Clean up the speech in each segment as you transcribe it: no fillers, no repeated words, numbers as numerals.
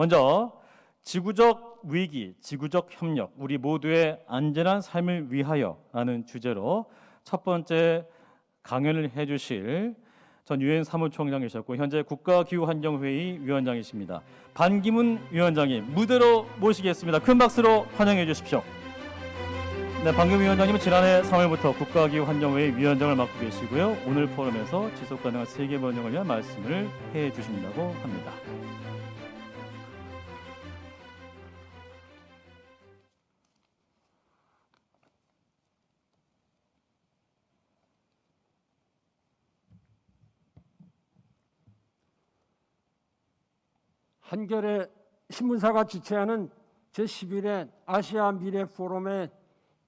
먼저 지구적 위기, 지구적 협력, 우리 모두의 안전한 삶을 위하여라는 주제로 첫 번째 강연을 해주실 전 유엔 사무총장이셨고 현재 국가기후환경회의 위원장이십니다. 반기문 위원장님 무대로 모시겠습니다. 큰 박수로 환영해 주십시오. 네, 반기문 위원장님은 지난해 3월부터 국가기후환경회의 위원장을 맡고 계시고요. 오늘 포럼에서 지속가능한 세계 번영을 위한 말씀을 해 주신다고 합니다. 한겨레 신문사가 주최하는 제11회 아시아 미래 포럼의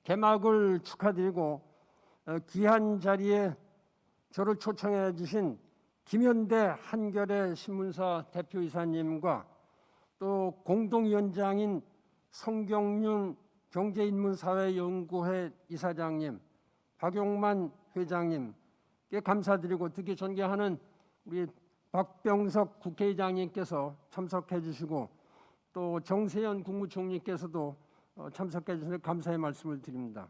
개막을 축하드리고 귀한 자리에 저를 초청해 주신 김현대 한겨레 신문사 대표이사님과 또 공동위원장인 성경윤 경제인문사회연구회 이사장님, 박용만 회장님께 감사드리고 특히 존경하는 우리 박병석 국회의장님께서 참석해 주시고 또 정세현 국무총리께서도 참석해 주셔서 감사의 말씀을 드립니다.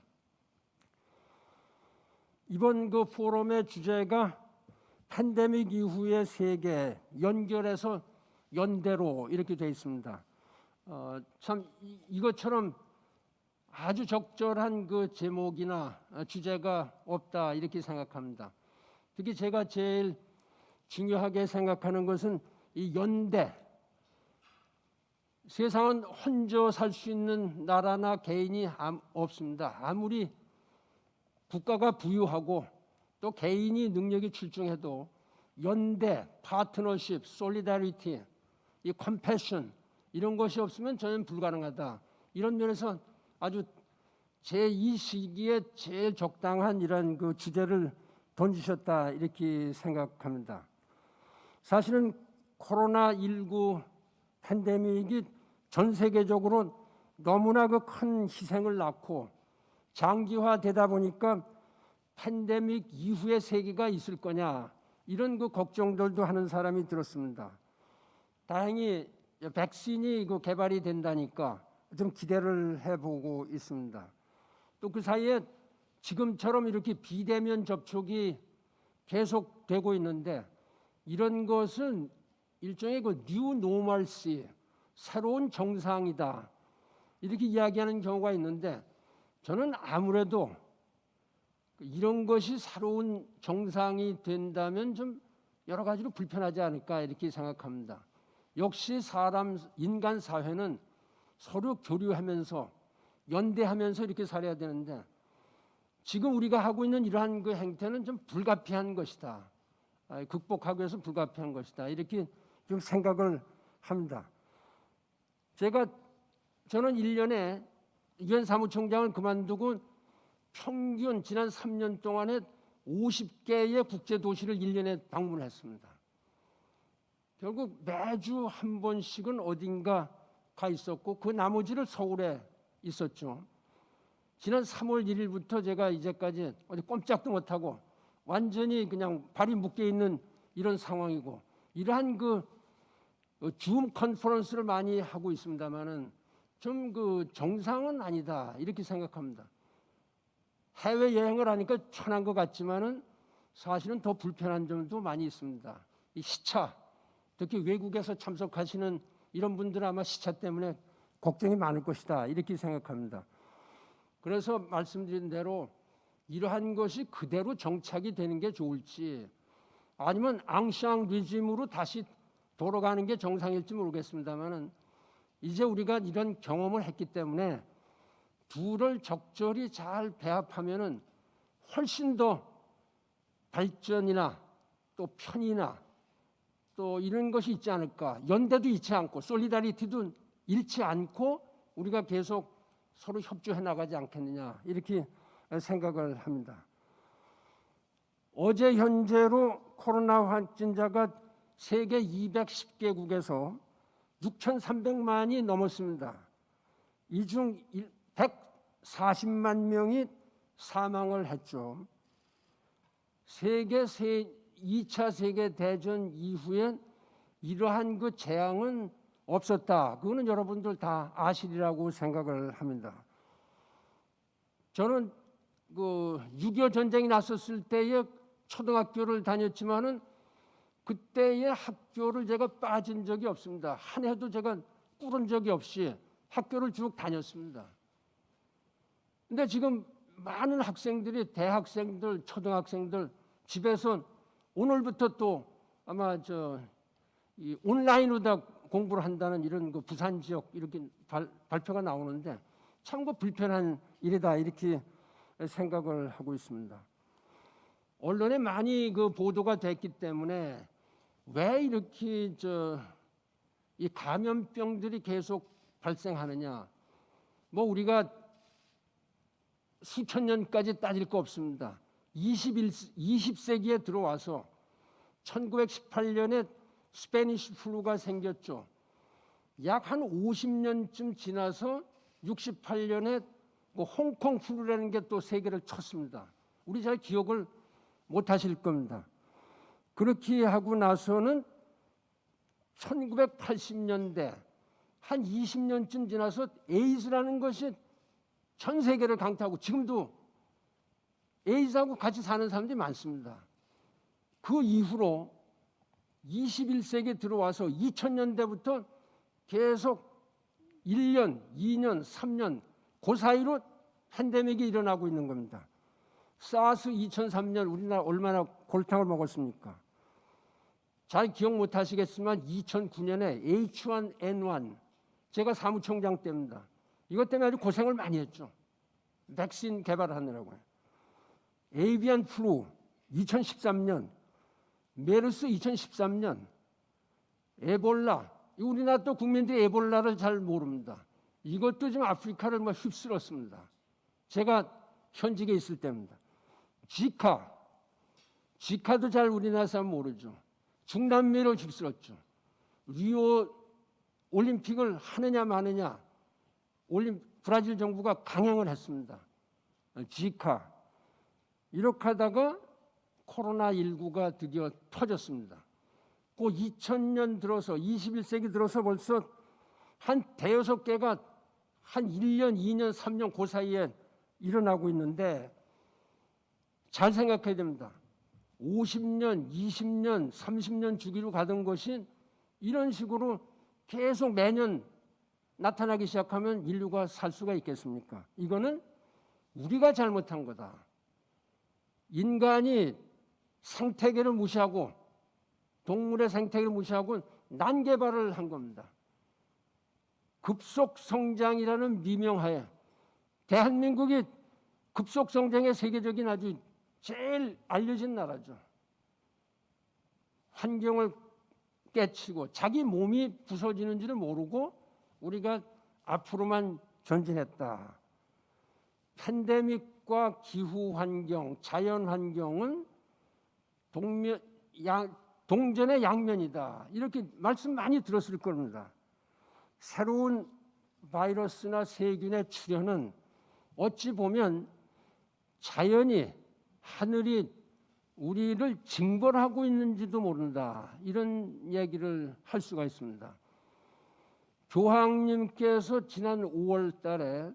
이번 그 포럼의 주제가 팬데믹 이후의 세계 연결해서 연대로 이렇게 되어 있습니다. 참 이것처럼 아주 적절한 그 제목이나 주제가 없다 이렇게 생각합니다. 특히 제가 제일 중요하게 생각하는 것은 이 연대. 세상은 혼자 살 수 있는 나라나 개인이 없습니다. 아무리 국가가 부유하고 또 개인이 능력이 출중해도 연대, 파트너십, 솔리다리티, 이 컴패션 이런 것이 없으면 저는 불가능하다. 이런 면에서 아주 이 시기에 제일 적당한 이런 그 주제를 던지셨다 이렇게 생각합니다. 사실은 코로나19 팬데믹이 전 세계적으로 너무나 그 큰 희생을 낳고 장기화되다 보니까 팬데믹 이후의 세계가 있을 거냐 이런 그 걱정들도 하는 사람이 들었습니다. 다행히 백신이 그 개발이 된다니까 좀 기대를 해보고 있습니다. 또 그 사이에 지금처럼 이렇게 비대면 접촉이 계속되고 있는데 이런 것은 일종의 그 뉴 노멀시, 새로운 정상이다 이렇게 이야기하는 경우가 있는데 저는 아무래도 이런 것이 새로운 정상이 된다면 좀 여러 가지로 불편하지 않을까 이렇게 생각합니다. 역시 인간 사회는 서로 교류하면서 연대하면서 이렇게 살아야 되는데 지금 우리가 하고 있는 이러한 그 행태는 좀 불가피한 것이다. 극복하기 위해서 불가피한 것이다. 이렇게 좀 생각을 합니다. 저는 1년에 유엔 사무총장을 그만두고 평균 지난 3년 동안에 50개의 국제도시를 1년에 방문했습니다. 결국 매주 한 번씩은 어딘가 가 있었고 그 나머지를 서울에 있었죠. 지난 3월 1일부터 제가 이제까지 어디 꼼짝도 못하고 완전히 그냥 발이 묶여 있는 이런 상황이고 이러한 그 줌 컨퍼런스를 많이 하고 있습니다만은 좀 그 정상은 아니다 이렇게 생각합니다. 해외 여행을 하니까 편한 것 같지만은 사실은 더 불편한 점도 많이 있습니다. 이 시차, 특히 외국에서 참석하시는 이런 분들은 아마 시차 때문에 걱정이 많을 것이다 이렇게 생각합니다. 그래서 말씀드린 대로 이러한 것이 그대로 정착이 되는 게 좋을지 아니면 앙샹 리짐으로 다시 돌아가는 게 정상일지 모르겠습니다만은 이제 우리가 이런 경험을 했기 때문에 둘을 적절히 잘 배합하면은 훨씬 더 발전이나 또 편의나 또 이런 것이 있지 않을까. 연대도 잃지 않고 솔리다리티도 잃지 않고 우리가 계속 서로 협조해 나가지 않겠느냐 이렇게 생각을 합니다. 어제 현재로 코로나 확진자가 세계 210개국에서 6,300만이 넘었습니다. 이 중 140만 명이 사망을 했죠. 2차 세계대전 이후에 이러한 그 재앙은 없었다. 그거는 여러분들 다 아시리라고 생각을 합니다. 저는 그 6.25 전쟁이 났었을 때에 초등학교를 다녔지만은 그때의 학교를 제가 빠진 적이 없습니다. 한 해도 제가 꾸른 적이 없이 학교를 쭉 다녔습니다. 근데 지금 많은 학생들이 대학생들, 초등학생들 집에서 오늘부터 또 아마 이 온라인으로 다 공부를 한다는 이런 그 부산 지역 이렇게 발표가 나오는데 참 그 불편한 일이다 이렇게 생각을 하고 있습니다. 언론에 많이 그 보도가 됐기 때문에 왜 이렇게 이 감염병들이 계속 발생하느냐? 뭐 우리가 수천 년까지 따질 거 없습니다. 20세기에 들어와서 1918년에 스페니쉬 플루가 생겼죠. 약 한 50년쯤 지나서 68년에 뭐 홍콩 플루라는 게 또 세계를 쳤습니다. 우리 잘 기억을 못 하실 겁니다. 그렇게 하고 나서는 1980년대 한 20년쯤 지나서 에이즈라는 것이 전 세계를 강타하고 지금도 에이즈하고 같이 사는 사람들이 많습니다. 그 이후로 21세기에 들어와서 2000년대부터 계속 1년, 2년, 3년 그 사이로 팬데믹이 일어나고 있는 겁니다. 사스 2003년 우리나라 얼마나 골탕을 먹었습니까? 잘 기억 못 하시겠지만 2009년에 H1N1 제가 사무총장 때입니다. 이것 때문에 아주 고생을 많이 했죠. 백신 개발하느라고요. 에이비안 플루 2013년, 메르스 2013년, 에볼라. 우리나라 또 국민들이 에볼라를 잘 모릅니다. 이것도 지금 아프리카를 뭐 휩쓸었습니다. 제가 현직에 있을 때입니다. 지카도 잘 우리나라 사람 모르죠. 중남미를 휩쓸었죠. 리오 올림픽을 하느냐 마느냐 브라질 정부가 강행을 했습니다. 지카. 이렇게 하다가 코로나19가 드디어 터졌습니다. 그 2000년 들어서 21세기 들어서 벌써 한 대여섯 개가 한 1년, 2년, 3년 그 사이에 일어나고 있는데 잘 생각해야 됩니다. 50년, 20년, 30년 주기로 가던 것이 이런 식으로 계속 매년 나타나기 시작하면 인류가 살 수가 있겠습니까? 이거는 우리가 잘못한 거다. 인간이 생태계를 무시하고 동물의 생태계를 무시하고 난개발을 한 겁니다. 급속성장이라는 미명하에 대한민국이 급속성장의 세계적인 아주 제일 알려진 나라죠. 환경을 깨치고 자기 몸이 부서지는지를 모르고 우리가 앞으로만 전진했다. 팬데믹과 기후환경, 자연환경은 동전의 양면이다. 이렇게 말씀 많이 들었을 겁니다. 새로운 바이러스나 세균의 출현은 어찌 보면 자연이 하늘이 우리를 징벌하고 있는지도 모른다. 이런 얘기를 할 수가 있습니다. 교황님께서 지난 5월 달에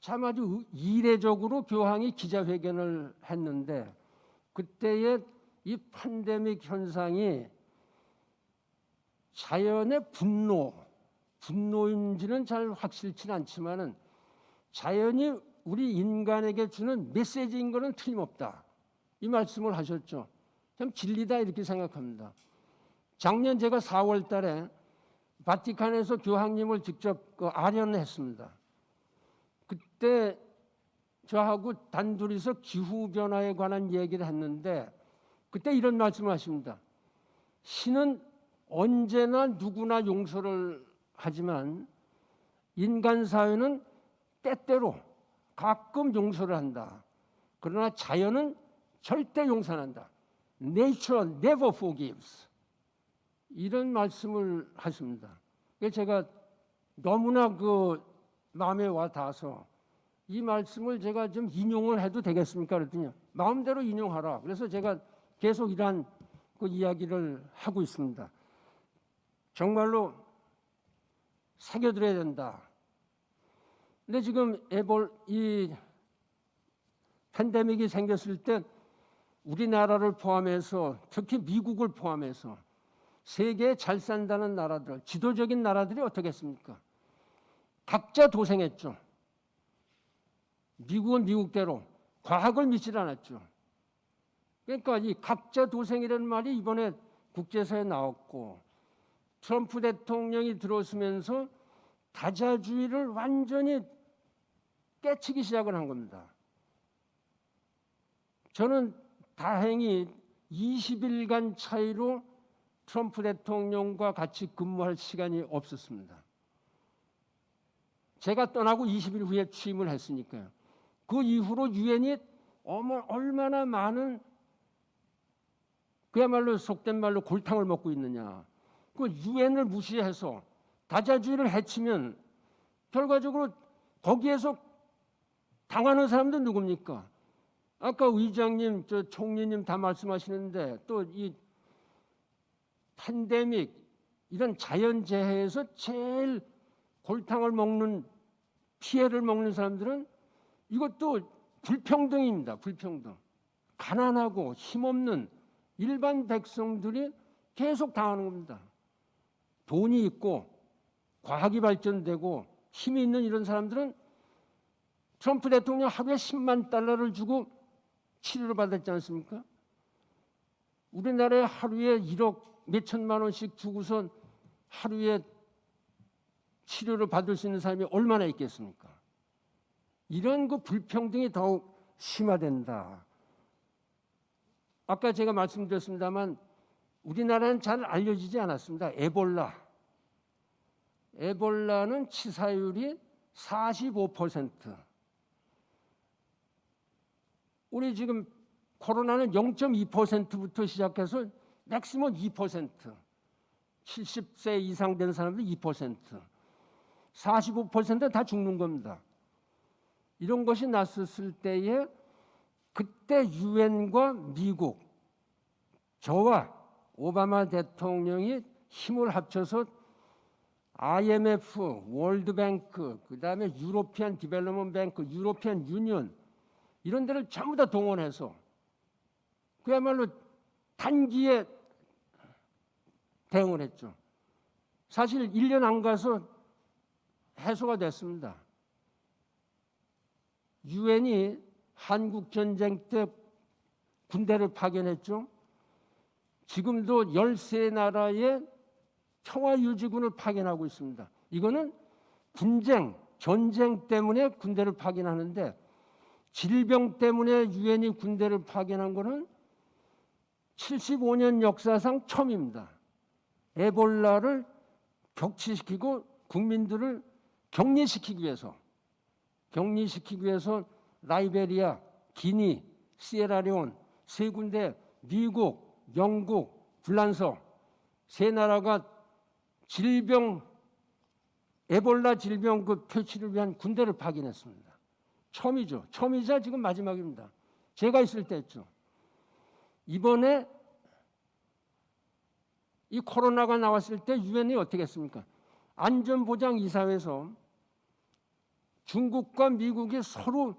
참 아주 이례적으로 교황이 기자회견을 했는데 그때의 이 팬데믹 현상이 자연의 분노인지는 잘 확실치 않지만은 자연이 우리 인간에게 주는 메시지인 것은 틀림없다. 이 말씀을 하셨죠. 참 진리다 이렇게 생각합니다. 작년 제가 4월 달에 바티칸에서 교황님을 직접 아련했습니다. 그때 저하고 단둘이서 기후변화에 관한 얘기를 했는데 그때 이런 말씀을 하십니다. 신은 언제나 누구나 용서를 하지만 인간 사회는 때때로 가끔 용서를 한다. 그러나 자연은 절대 용서 안 한다. Nature never forgives. 이런 말씀을 하십니다. 그래서 제가 너무나 그 마음에 와 닿아서 이 말씀을 제가 좀 인용을 해도 되겠습니까? 그랬더니 마음대로 인용하라. 그래서 제가 계속 이러한 그 이야기를 하고 있습니다. 정말로 새겨들어야 된다. 근데 지금 이 팬데믹이 생겼을 때 우리나라를 포함해서 특히 미국을 포함해서 세계에 잘 산다는 나라들, 지도적인 나라들이 어떻게 했습니까? 각자 도생했죠. 미국은 미국대로 과학을 믿질 않았죠. 그러니까 이 각자 도생이라는 말이 이번에 국제사회에 나왔고 트럼프 대통령이 들어서면서 다자주의를 완전히 깨치기 시작을 한 겁니다. 저는 다행히 20일간 차이로 트럼프 대통령과 같이 근무할 시간이 없었습니다. 제가 떠나고 20일 후에 취임을 했으니까요. 그 이후로 유엔이 얼마나 많은 그야말로 속된 말로 골탕을 먹고 있느냐. 그 유엔을 무시해서 다자주의를 해치면 결과적으로 거기에서 당하는 사람들 누굽니까? 아까 의장님, 총리님 다 말씀하시는데 또 이 팬데믹 이런 자연재해에서 제일 골탕을 먹는 피해를 먹는 사람들은 이것도 불평등입니다. 불평등. 가난하고 힘없는 일반 백성들이 계속 당하는 겁니다. 돈이 있고 과학이 발전되고 힘이 있는 이런 사람들은 트럼프 대통령 하루에 10만 달러를 주고 치료를 받았지 않습니까? 우리나라에 하루에 1억 몇천만 원씩 주고선 하루에 치료를 받을 수 있는 사람이 얼마나 있겠습니까? 이런 그 불평등이 더욱 심화된다. 아까 제가 말씀드렸습니다만 우리나라는 잘 알려지지 않았습니다. 에볼라는 치사율이 45%. 우리 지금 코로나는 0.2%부터 시작해서 맥시멈 2%. 70세 이상 된 사람들 2%. 45%는 다 죽는 겁니다. 이런 것이 났었을 때에 그때 유엔과 미국, 저와 오바마 대통령이 힘을 합쳐서 IMF, 월드뱅크, 그다음에 유로피안 디벨롭먼트 뱅크, 유로피안 유니언 이런 데를 전부 다 동원해서 그야말로 단기에 대응을 했죠. 사실 1년 안 가서 해소가 됐습니다. 유엔이 한국 전쟁 때 군대를 파견했죠. 지금도 13나라의 평화유지군을 파견하고 있습니다. 이거는 전쟁 때문에 군대를 파견하는데 질병 때문에 유엔이 군대를 파견한 것은 75년 역사상 처음입니다. 에볼라를 격치시키고 국민들을 격리시키기 위해서 라이베리아, 기니, 시에라레온 세 군데 미국, 영국, 불란서 세 나라가 에볼라 질병 그 퇴치를 위한 군대를 파견했습니다. 처음이죠. 처음이자 지금 마지막입니다. 제가 있을 때 했죠. 이번에 이 코로나가 나왔을 때 유엔이 어떻게 했습니까? 안전보장이사회에서 중국과 미국이 서로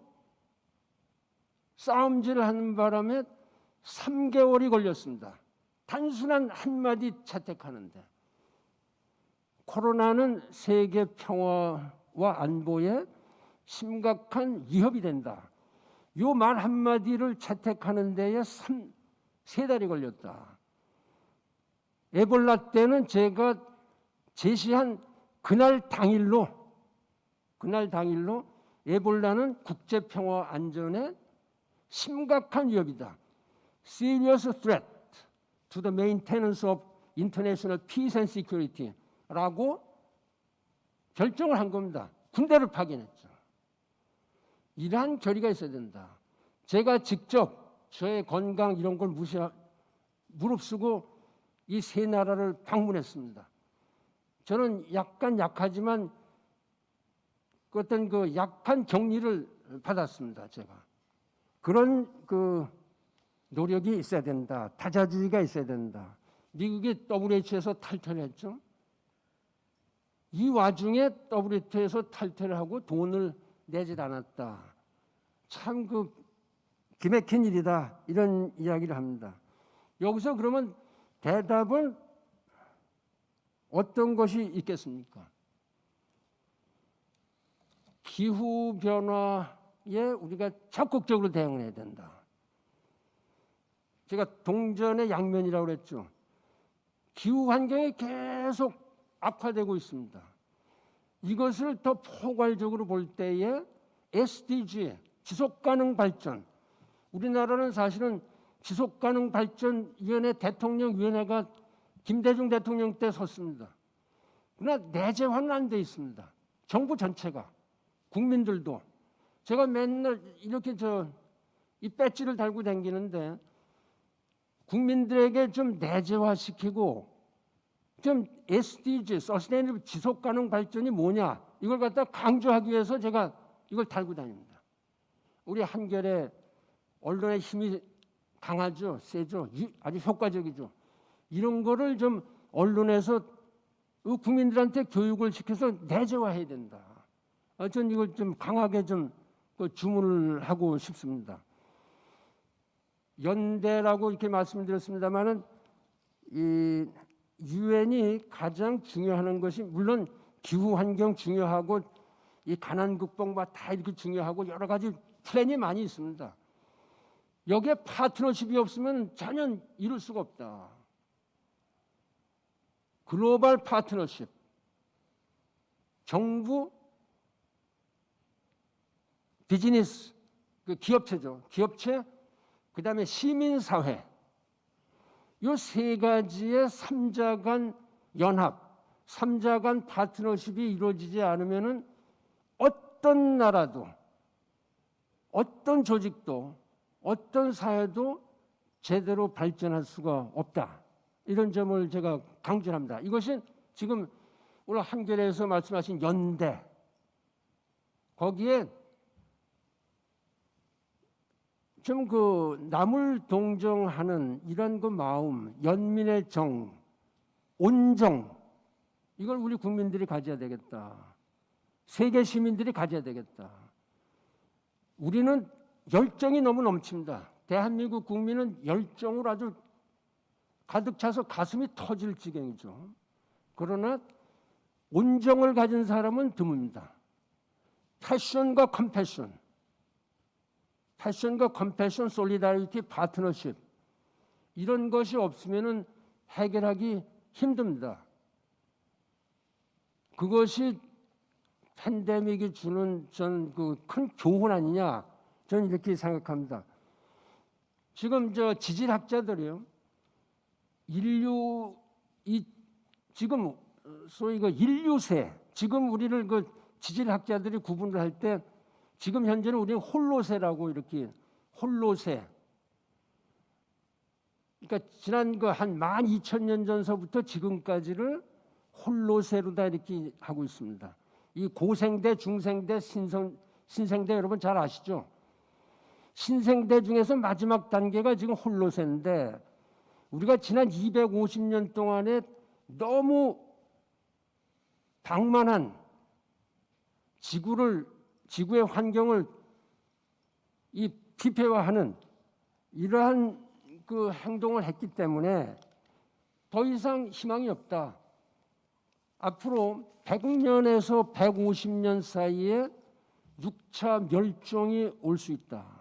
싸움질을 하는 바람에 3개월이 걸렸습니다. 단순한 한마디 채택하는데. 코로나는 세계 평화와 안보에 심각한 위협이 된다. 이 말 한마디를 채택하는 데에 3달이 걸렸다. 에볼라 때는 제가 제시한 그날 당일로 에볼라는 국제평화 안전에 심각한 위협이다. Serious threat to the maintenance of international peace and security라고 결정을 한 겁니다. 군대를 파견했죠. 이러한 결의가 있어야 된다. 제가 직접 저의 건강 이런 걸 무릅쓰고 이 세 나라를 방문했습니다. 저는 약간 약하지만 어떤 그 약한 격리를 받았습니다. 제가 그런 그 노력이 있어야 된다. 다자주의가 있어야 된다. 미국이 WHO에서 탈퇴했죠. 이 와중에 WTO에서 탈퇴를 하고 돈을 내질 않았다. 참 기맥힌 일이다. 이런 이야기를 합니다. 여기서 그러면 대답은 어떤 것이 있겠습니까? 기후변화에 우리가 적극적으로 대응을 해야 된다. 제가 동전의 양면이라고 그랬죠. 기후환경이 계속 악화되고 있습니다. 이것을 더 포괄적으로 볼 때에 SDG, 지속가능발전, 우리나라는 사실은 지속가능발전위원회 대통령위원회가 김대중 대통령 때 섰습니다. 그러나 내재화는 안 돼 있습니다. 정부 전체가, 국민들도. 제가 맨날 이렇게 이 배지를 달고 다니는데 국민들에게 좀 내재화시키고 좀 SDG, 서스테이너블 지속가능 발전이 뭐냐 이걸 갖다 강조하기 위해서 제가 이걸 달고 다닙니다. 우리 한겨레 언론의 힘이 강하죠, 세죠, 아주 효과적이죠. 이런 거를 좀 언론에서 국민들한테 교육을 시켜서 내재화해야 된다. 전 이걸 좀 강하게 좀 주문을 하고 싶습니다. 연대라고 이렇게 말씀드렸습니다만은 이 유엔이 가장 중요한 것이 물론 기후 환경 중요하고 이 가난 극복과 다 이렇게 중요하고 여러 가지 플랜이 많이 있습니다. 여기에 파트너십이 없으면 전혀 이룰 수가 없다. 글로벌 파트너십, 정부, 비즈니스, 기업체죠. 기업체, 그 다음에 시민사회. 이 세 가지의 삼자 간 연합, 삼자 간 파트너십이 이루어지지 않으면은 어떤 나라도, 어떤 조직도, 어떤 사회도 제대로 발전할 수가 없다. 이런 점을 제가 강조합니다. 이것이 지금 오늘 한겨레에서 말씀하신 연대, 거기에 좀 남을 동정하는 이런 마음, 연민의 정, 온정, 이걸 우리 국민들이 가져야 되겠다. 세계 시민들이 가져야 되겠다. 우리는 열정이 너무 넘칩니다. 대한민국 국민은 열정으로 아주 가득 차서 가슴이 터질 지경이죠. 그러나 온정을 가진 사람은 드뭅니다. 패션과 컴패션, 패션과 컴패션, 솔리다리티, 파트너십 이런 것이 없으면 해결하기 힘듭니다. 그것이 팬데믹이 주는 큰 교훈 아니냐 저는 이렇게 생각합니다. 지금 지질학자들이요, 지금 소위 인류세, 지금 우리를 지질학자들이 구분을 할 때 지금 현재는 우리는 홀로세라고 이렇게 홀로세. 그러니까 지난 한 12,000년 전서부터 지금까지를 홀로세로 다 이렇게 하고 있습니다. 이 고생대, 중생대, 신생대 여러분 잘 아시죠? 신생대 중에서 마지막 단계가 지금 홀로세인데 우리가 지난 250년 동안에 너무 방만한 지구의 환경을 피폐화하는 이러한 행동을 했기 때문에 더 이상 희망이 없다. 앞으로 100년에서 150년 사이에 6차 멸종이 올 수 있다.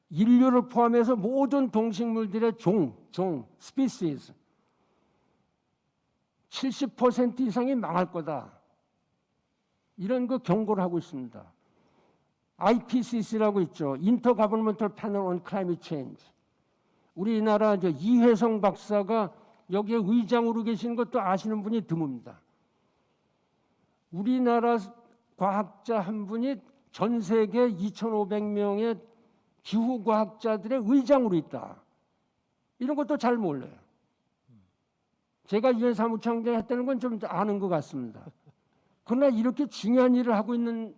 인류를 포함해서 모든 동식물들의 스피시스 70% 이상이 망할 거다. 이런 경고를 하고 있습니다. IPCC라고 있죠. Intergovernmental Panel on Climate Change. 우리나라 이회성 박사가 여기에 의장으로 계시는 것도 아시는 분이 드뭅니다. 우리나라 과학자 한 분이 전 세계 2,500명의 기후과학자들의 의장으로 있다. 이런 것도 잘 몰라요. 제가 유엔 사무총장 했다는 건 좀 아는 것 같습니다. 그러나 이렇게 중요한 일을 하고 있는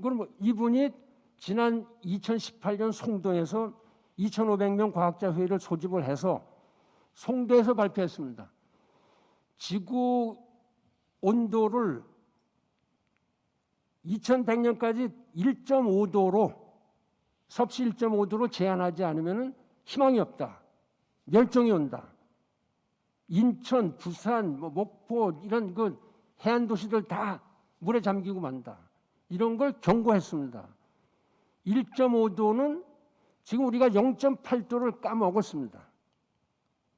건 이분이 지난 2018년 송도에서 2,500명 과학자 회의를 소집을 해서 송도에서 발표했습니다. 지구 온도를 2100년까지 1.5도로 섭씨 1.5도로 제한하지 않으면 희망이 없다. 멸종이 온다. 인천, 부산, 목포 이런 그 해안 도시들 다 물에 잠기고 만다. 이런 걸 경고했습니다. 1.5도는 지금 우리가 0.8도를 까먹었습니다.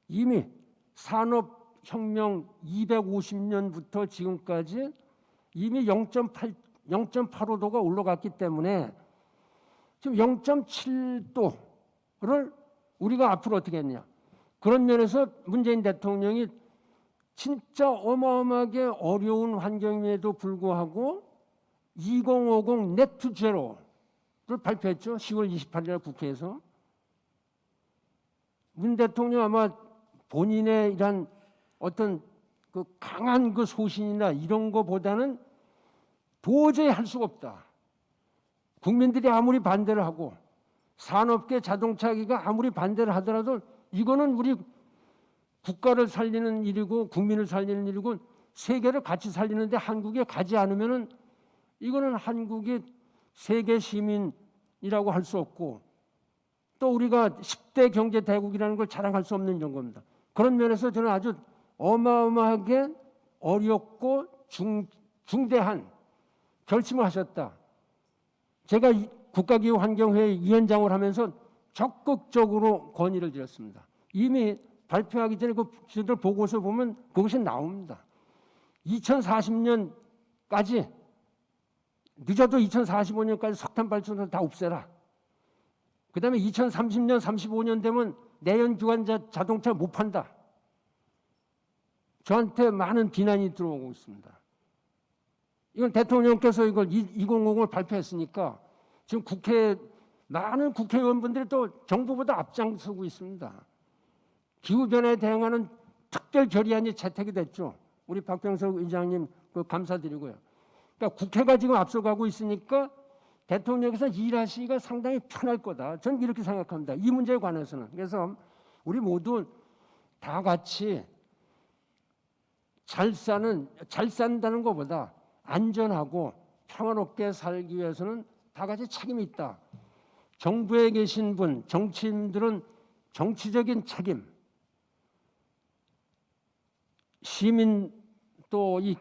이미 산업혁명 250년부터 지금까지 이미 0.85도가 올라갔기 때문에 지금 0.7도를 우리가 앞으로 어떻게 했냐. 그런 면에서 문재인 대통령이 진짜 어마어마하게 어려운 환경임에도 불구하고 2050 네트 제로를 발표했죠. 10월 28일 국회에서. 문 대통령 아마 본인의 이런 어떤 그 강한 그 소신이나 이런 거보다는 도저히 할 수가 없다. 국민들이 아무리 반대를 하고 산업계 자동차기가 아무리 반대를 하더라도 이거는 우리 국가를 살리는 일이고 국민을 살리는 일이고 세계를 같이 살리는데 한국에 가지 않으면은 이거는 한국이 세계 시민이라고 할 수 없고 또 우리가 10대 경제 대국이라는 걸 자랑할 수 없는 이런 겁니다. 그런 면에서 저는 아주 어마어마하게 어렵고 중대한 결심을 하셨다. 제가 국가기후환경회의 위원장을 하면서 적극적으로 건의를 드렸습니다. 이미 발표하기 전에 그들 보고서 보면 그것이 나옵니다. 2040년까지 늦어도 2045년까지 석탄 발전소를 다 없애라. 그 다음에 2030년, 35년 되면 내연기관 자동차 못 판다. 저한테 많은 비난이 들어오고 있습니다. 이건 대통령께서 이걸 2050을 발표했으니까 지금 많은 국회의원분들이 또 정부보다 앞장서고 있습니다. 기후변화에 대응하는 특별 결의안이 채택이 됐죠. 우리 박병석 의장님 감사드리고요. 그러니까 국회가 지금 앞서가고 있으니까 대통령께서 일하시기가 상당히 편할 거다. 저는 이렇게 생각합니다. 이 문제에 관해서는. 그래서 우리 모두 다 같이 잘 산다는 것보다 안전하고 평화롭게 살기 위해서는 다 같이 책임이 있다. 정부에 계신 분, 정치인들은 정치적인 책임, 시민 또 이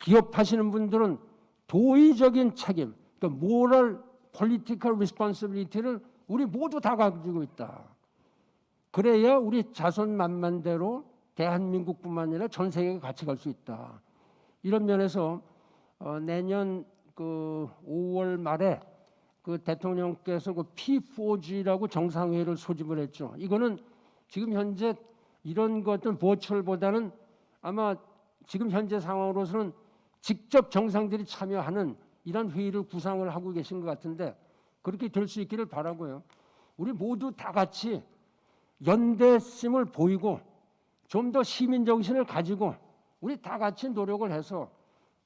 기업하시는 분들은 도의적인 책임, 그러니까 moral, political responsibility를 우리 모두 다 가지고 있다. 그래야 우리 자손만만대로 대한민국뿐만 아니라 전 세계가 같이 갈 수 있다. 이런 면에서 내년 그 5월 말에 그 대통령께서 그 P4G라고 정상회의를 소집을 했죠. 이거는 지금 현재 이런 것들 버추얼보다는 아마 지금 현재 상황으로서는 직접 정상들이 참여하는 이런 회의를 구상을 하고 계신 것 같은데 그렇게 될 수 있기를 바라고요. 우리 모두 다 같이 연대심을 보이고 좀 더 시민 정신을 가지고 우리 다 같이 노력을 해서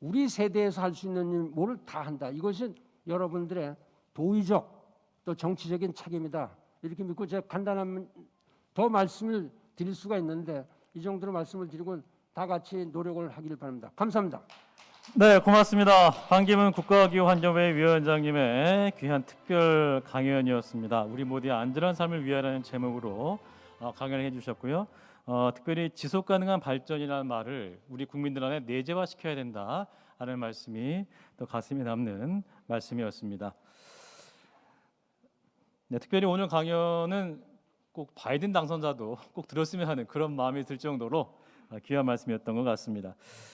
우리 세대에서 할 수 있는 일을 다 한다. 이것이 여러분들의 도의적 또 정치적인 책임이다. 이렇게 믿고 제가 간단한 더 말씀을 드릴 수가 있는데 이 정도로 말씀을 드리고 다 같이 노력을 하길 바랍니다. 감사합니다. 네, 고맙습니다. 반기문 국가기후환경회 위원장님의 귀한 특별 강연이었습니다. 우리 모두의 안전한 삶을 위하라는 제목으로 강연을 해주셨고요. 특별히 지속가능한 발전이라는 말을 우리 국민들 안에 내재화시켜야 된다 하는 말씀이 또 가슴에 남는 말씀이었습니다. 네, 특별히 오늘 강연은 꼭 바이든 당선자도 꼭 들었으면 하는 그런 마음이 들 정도로 귀한 말씀이었던 것 같습니다.